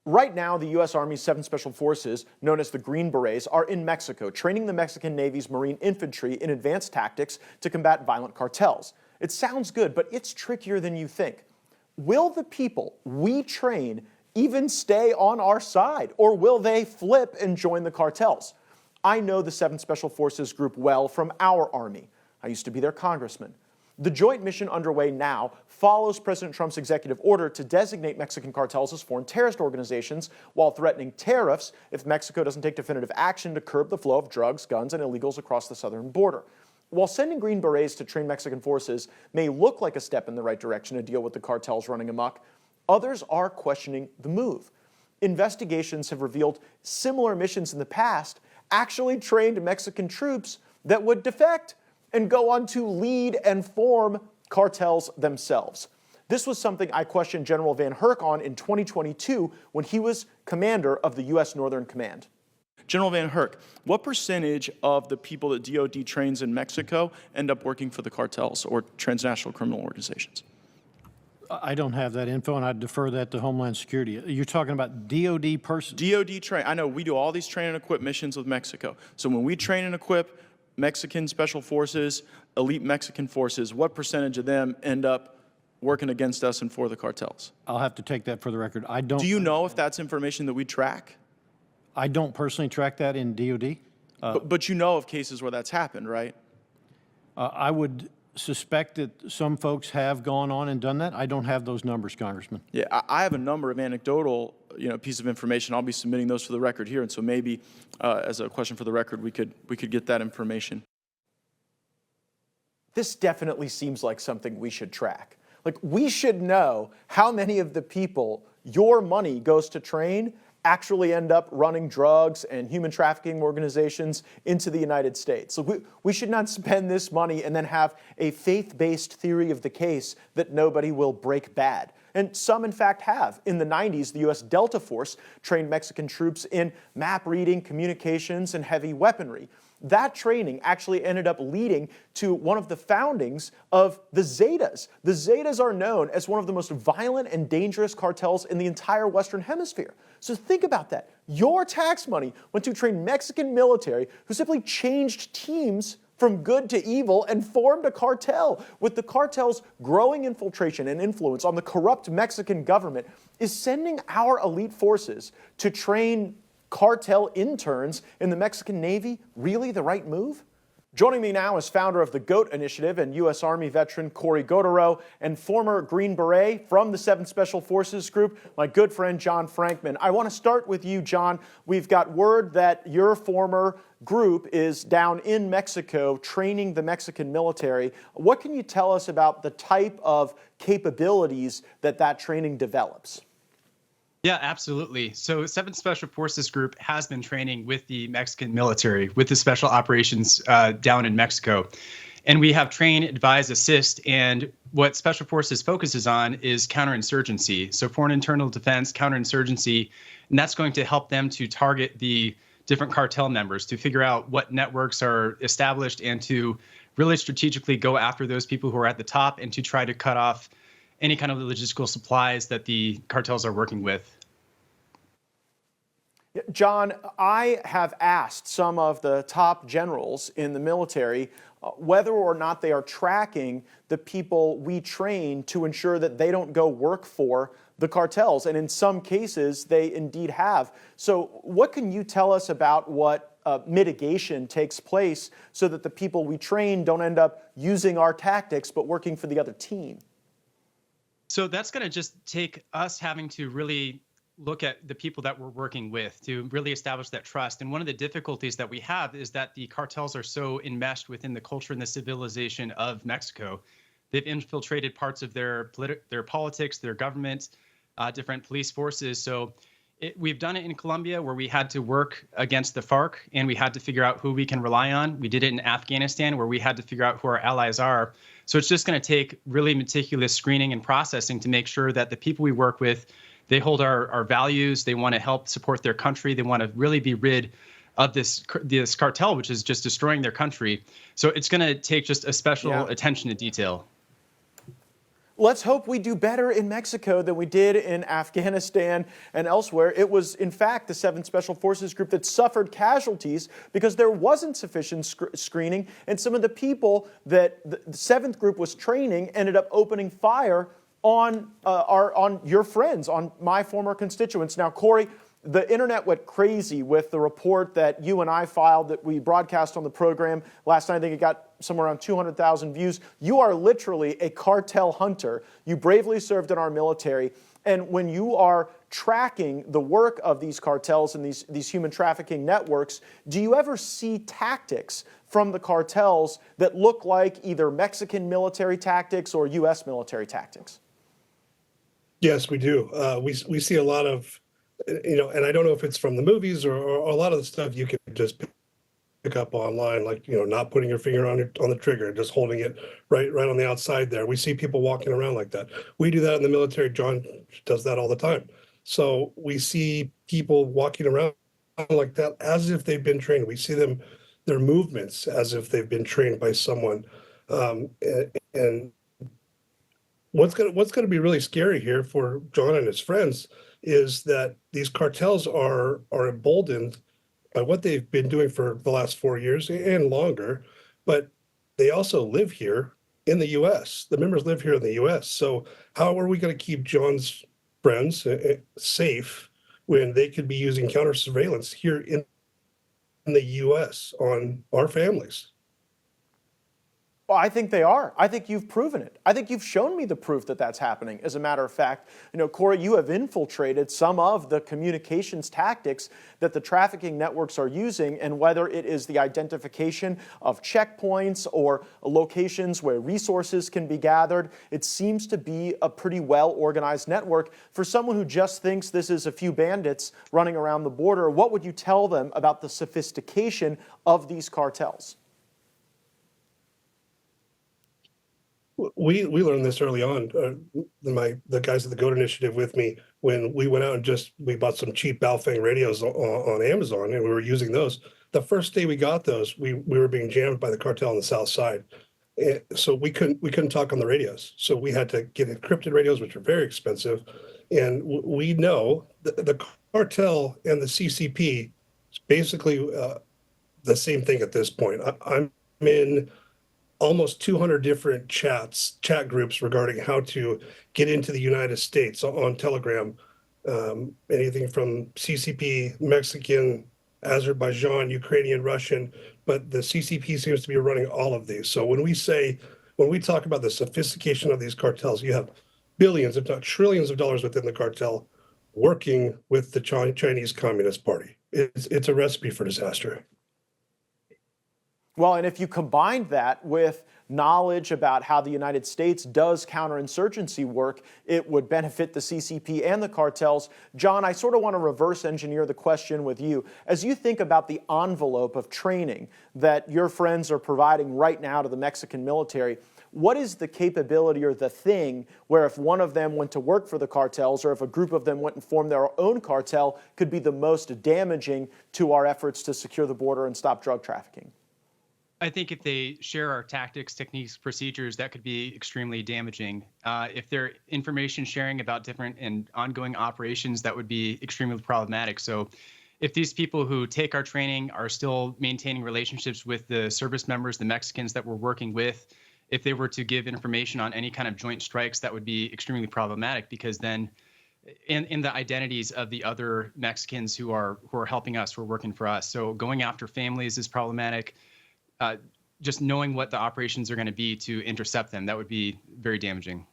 Right now, the U.S. Army's 7th Special Forces, known as the Green Berets, are in Mexico, training the Mexican Navy's Marine infantry in advanced tactics to combat violent cartels. It sounds good, but it's trickier than you think. Will the people we train even stay on our side, or will they flip and join the cartels? I know the 7th Special Forces group well from our Army. I used to be their congressman. The joint mission underway now follows President Trump's executive order to designate Mexican cartels as foreign terrorist organizations while threatening tariffs if Mexico doesn't take definitive action to curb the flow of drugs, guns, and illegals across the southern border. While sending Green Berets to train Mexican forces may look like a step in the right direction to deal with the cartels running amok, others are questioning the move. Investigations have revealed similar missions in the past actually trained Mexican troops that would defect and go on to lead and form cartels themselves. This was something I questioned General Van Herk on in 2022 when he was commander of the U.S. Northern Command. General Van Herk, what percentage of the people that DoD trains in Mexico end up working for the cartels or transnational criminal organizations? I don't have that info, and I'd defer that to Homeland Security. You're talking about DoD persons? DoD train. I know we do all these train and equip missions with Mexico. So when we train and equip Mexican Special Forces, elite Mexican forces, what percentage of them end up working against us and for the cartels? I'll have to take that for the record. I don't. Do you know if that's information that we track? I don't personally track that in DoD. But you know of cases where that's happened, right? I would suspect that some folks have gone on and done that. I don't have those numbers, Congressman. Yeah, I have a number of anecdotal, piece of information. I'll be submitting those for the record here, and so maybe as a question for the record, we could get that information. This definitely seems like something we should track. Like, we should know how many of the people your money goes to train actually end up running drugs and human trafficking organizations into the United States. So we should not spend this money and then have a faith-based theory of the case that nobody will break bad. And some, in fact, have. In the 90s, the U.S. Delta Force trained Mexican troops in map reading, communications, and heavy weaponry. That training actually ended up leading to one of the foundings of the Zetas. The Zetas are known as one of the most violent and dangerous cartels in the entire Western Hemisphere. So think about that. Your tax money went to train Mexican military who simply changed teams from good to evil and formed a cartel. With the cartel's growing infiltration and influence on the corrupt Mexican government, is sending our elite forces to train cartel interns in the Mexican Navy really the right move? Joining me now is founder of the GOAT Initiative and U.S. Army veteran Cory Gautereux and former Green Beret from the 7th Special Forces Group, my good friend John Frankman. I want to start with you, John. We've got word that your former group is down in Mexico training the Mexican military. What can you tell us about the type of capabilities that training develops? Yeah, absolutely. So 7th Special Forces Group has been training with the Mexican military, with the special operations down in Mexico. And we have train, advise, assist. And what Special Forces focuses on is counterinsurgency. So foreign internal defense, counterinsurgency. And that's going to help them to target the different cartel members, to figure out what networks are established and to really strategically go after those people who are at the top and to try to cut off any kind of logistical supplies that the cartels are working with. John, I have asked some of the top generals in the military whether or not they are tracking the people we train to ensure that they don't go work for the cartels. And in some cases, they indeed have. So what can you tell us about what mitigation takes place so that the people we train don't end up using our tactics but working for the other team? So that's going to just take us having to really look at the people that we're working with to really establish that trust. And one of the difficulties that we have is that the cartels are so enmeshed within the culture and the civilization of Mexico. They've infiltrated parts of their politics, their government, different police forces. So we've done it in Colombia, where we had to work against the FARC and we had to figure out who we can rely on. We did it in Afghanistan, where we had to figure out who our allies are. So it's just going to take really meticulous screening and processing to make sure that the people we work with, they hold our values, they want to help support their country, they want to really be rid of this cartel, which is just destroying their country. So it's going to take just a special attention to detail. Let's hope we do better in Mexico than we did in Afghanistan and elsewhere. It was, in fact, the 7th Special Forces Group that suffered casualties because there wasn't sufficient screening, and some of the people that the 7th Group was training ended up opening fire on your friends, on my former constituents. Now, Cory, the internet went crazy with the report that you and I filed that we broadcast on the program last night. I think it got somewhere around 200,000 views. You are literally a cartel hunter. You bravely served in our military. And when you are tracking the work of these cartels and these human trafficking networks, do you ever see tactics from the cartels that look like either Mexican military tactics or U.S. military tactics? Yes, we do. We see a lot of, and I don't know if it's from the movies or a lot of the stuff you can just pick up online, like, not putting your finger on the trigger, just holding it right on the outside there. We see people walking around like that. We do that in the military. John does that all the time. So we see people walking around like that as if they've been trained. We see their movements as if they've been trained by someone. And what's going to be really scary here for John and his friends is that these cartels are emboldened by what they've been doing for the last 4 years and longer, but they also live here in the U.S. The members live here in the U.S. So how are we going to keep John's friends safe when they could be using counter surveillance here in the U.S. on our families? Well, I think they are. I think you've proven it. I think you've shown me the proof that that's happening. As a matter of fact, Cory, you have infiltrated some of the communications tactics that the trafficking networks are using, and whether it is the identification of checkpoints or locations where resources can be gathered, it seems to be a pretty well-organized network. For someone who just thinks this is a few bandits running around the border, what would you tell them about the sophistication of these cartels? We learned this early on. The guys at the Goat Initiative with me, when we went out and we bought some cheap Baofeng radios on Amazon, and we were using those. The first day we got those, we were being jammed by the cartel on the south side, so we couldn't talk on the radios. So we had to get encrypted radios, which are very expensive. And we know the cartel and the CCP is basically the same thing at this point. I'm in almost 200 different chat groups regarding how to get into the United States on Telegram. Anything from CCP, Mexican, Azerbaijan, Ukrainian, Russian, but the CCP seems to be running all of these. So when we talk about the sophistication of these cartels, you have billions, if not trillions of dollars within the cartel working with the Chinese Communist Party. It's a recipe for disaster. Well, and if you combine that with knowledge about how the United States does counterinsurgency work, it would benefit the CCP and the cartels. John, I sort of want to reverse engineer the question with you. As you think about the envelope of training that your friends are providing right now to the Mexican military, what is the capability or the thing where if one of them went to work for the cartels or if a group of them went and formed their own cartel could be the most damaging to our efforts to secure the border and stop drug trafficking? I think if they share our tactics, techniques, procedures, that could be extremely damaging. If they're information sharing about different and ongoing operations, that would be extremely problematic. So if these people who take our training are still maintaining relationships with the service members, the Mexicans that we're working with, if they were to give information on any kind of joint strikes, that would be extremely problematic, because then in the identities of the other Mexicans who are helping us, who are working for us. So going after families is problematic. Just knowing what the operations are going to be to intercept them, that would be very damaging.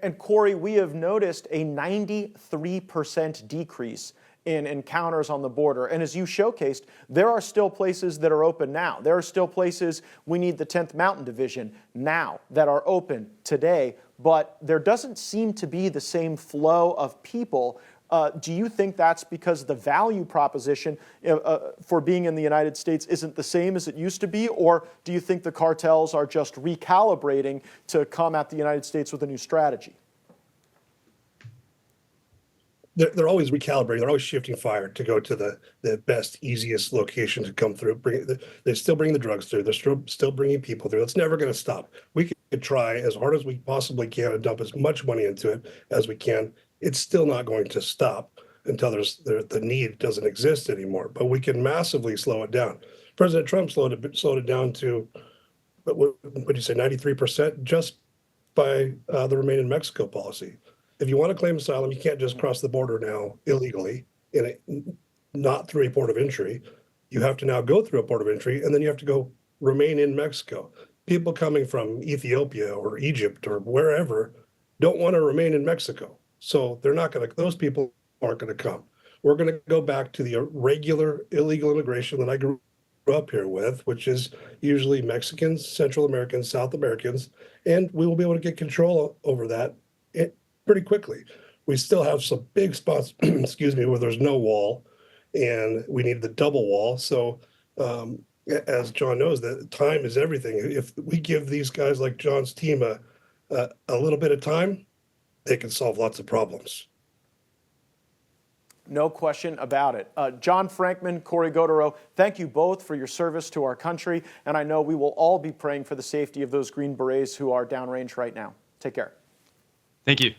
And Cory, we have noticed a 93% decrease in encounters on the border. And as you showcased, there are still places that are open now. There are still places, we need the 10th Mountain Division now, that are open today. But there doesn't seem to be the same flow of people. Do you think that's because the value proposition for being in the United States isn't the same as it used to be? Or do you think the cartels are just recalibrating to come at the United States with a new strategy? they're always recalibrating. They're always shifting fire to go to the best, easiest location to come through. They're still bringing the drugs through. They're still bringing people through. It's never going to stop. We could try as hard as we possibly can and dump as much money into it as we can. It's still not going to stop until the need doesn't exist anymore. But we can massively slow it down. President Trump slowed it down to, what would you say, 93% just by the Remain in Mexico policy. If you want to claim asylum, you can't just cross the border now illegally, not through a port of entry. You have to now go through a port of entry, and then you have to go remain in Mexico. People coming from Ethiopia or Egypt or wherever don't want to remain in Mexico. So those people aren't going to come. We're going to go back to the regular illegal immigration that I grew up here with, which is usually Mexicans, Central Americans, South Americans, and we will be able to get control over that pretty quickly. We still have some big spots, excuse me, where there's no wall, and we need the double wall. So, as John knows, that time is everything. If we give these guys like John's team a little bit of time, they can solve lots of problems. No question about it. John Frankman, Cory Gautereux, thank you both for your service to our country, and I know we will all be praying for the safety of those Green Berets who are downrange right now. Take care. Thank you.